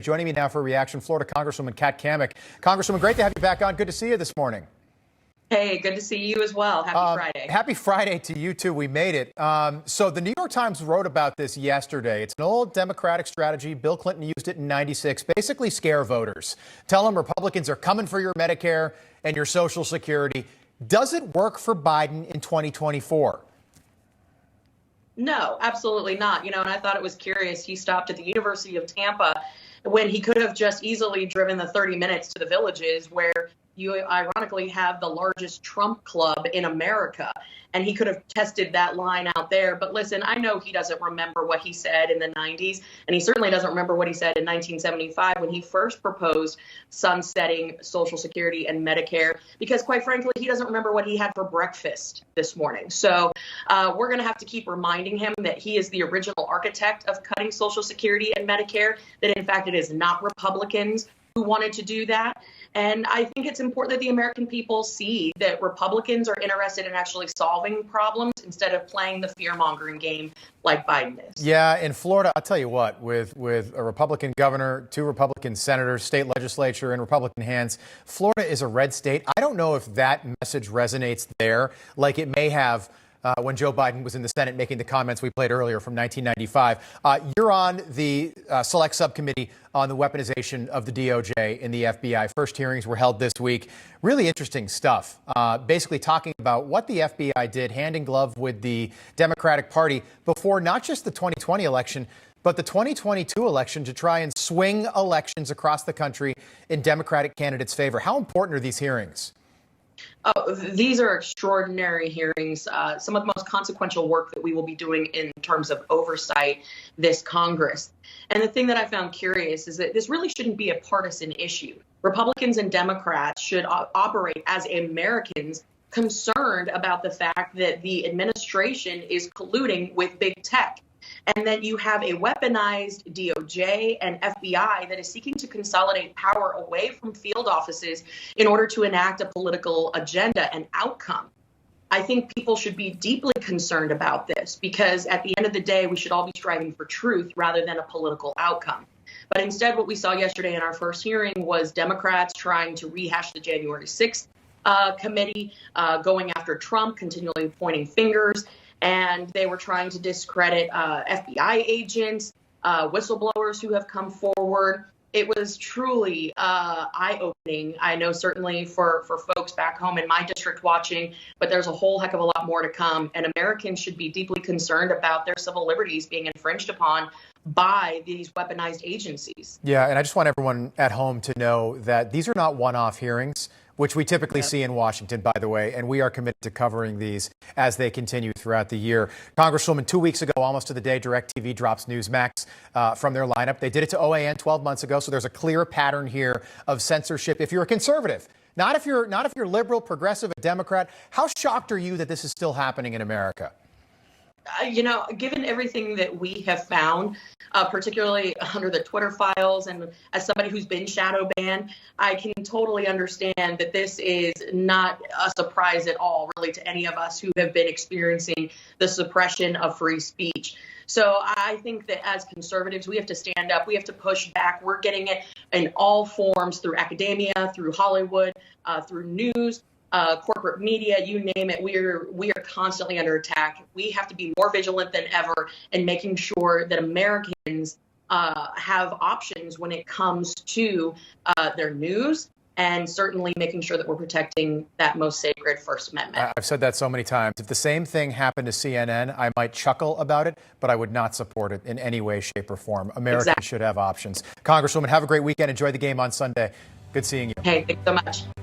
Joining me now for a reaction, Florida Congresswoman Cammack. Congresswoman, great to have you back on. Good to see you this morning. Hey, good to see you as well. Happy Friday. Happy Friday to you, too. We made it. So the New York Times wrote about this yesterday. It's an old Democratic strategy. Bill Clinton used it in '96. Basically scare voters. Tell them Republicans are coming for your Medicare and your Social Security. Does it work for Biden in 2024? No, absolutely not. And I thought it was curious. He stopped at the University of Tampa when he could have just easily driven the 30 minutes to the Villages, where you ironically have the largest Trump club in America. And he could have tested that line out there. But listen, I know he doesn't remember what he said in the 90s. And he certainly doesn't remember what he said in 1975 when he first proposed sunsetting Social Security and Medicare, because quite frankly, he doesn't remember what he had for breakfast this morning. So we're going to have to keep reminding him that he is the original architect of cutting Social Security and Medicare, that in fact it is not Republicans who wanted to do that. And I think it's important that the American people see that Republicans are interested in actually solving problems instead of playing the fear-mongering game like Biden is. Yeah, in Florida, I'll tell you what, with a Republican governor, 2 Republican senators, state legislature in Republican hands, Florida is a red state. I don't know if that message resonates there like it may have when Joe Biden was in the Senate making the comments we played earlier from 1995. You're on the select subcommittee on the weaponization of the DOJ and the FBI. First hearings were held this week. Really interesting stuff. Basically talking about what the FBI did hand in glove with the Democratic Party before not just the 2020 election, but the 2022 election, to try and swing elections across the country in Democratic candidates' favor. How important are these hearings? Oh, these are extraordinary hearings, some of the most consequential work that we will be doing in terms of oversight this Congress. And the thing that I found curious is that this really shouldn't be a partisan issue. Republicans and Democrats should operate as Americans concerned about the fact that the administration is colluding with big tech, and that you have a weaponized DOJ and FBI that is seeking to consolidate power away from field offices in order to enact a political agenda and outcome. I think people should be deeply concerned about this, because at the end of the day, we should all be striving for truth rather than a political outcome. But instead, what we saw yesterday in our first hearing was Democrats trying to rehash the January 6th committee, going after Trump, continually pointing fingers. And they were trying to discredit FBI agents, whistleblowers who have come forward. It was truly eye-opening. I know certainly for folks back home in my district watching, but there's a whole heck of a lot more to come. And Americans should be deeply concerned about their civil liberties being infringed upon by these weaponized agencies. Yeah, and I just want everyone at home to know that these are not one-off hearings, which we typically see in Washington, by the way, and we are committed to covering these as they continue throughout the year. Congresswoman, 2 weeks ago, almost to the day, DirecTV drops Newsmax from their lineup. They did it to OAN 12 months ago, so there's a clear pattern here of censorship. If you're a conservative, not if you're liberal, progressive, a Democrat, how shocked are you that this is still happening in America? Given everything that we have found, particularly under the Twitter files, and as somebody who's been shadow banned, I can totally understand that this is not a surprise at all, really, to any of us who have been experiencing the suppression of free speech. So I think that as conservatives, we have to stand up. We have to push back. We're getting it in all forms, through academia, through Hollywood, through news. Corporate media, you name it, we are constantly under attack. We have to be more vigilant than ever in making sure that Americans have options when it comes to their news, and certainly making sure that we're protecting that most sacred First Amendment. I've said that so many times. If the same thing happened to CNN, I might chuckle about it, but I would not support it in any way, shape, or form. Americans should have options. Congresswoman, have a great weekend. Enjoy the game on Sunday. Good seeing you. Hey, thanks so much.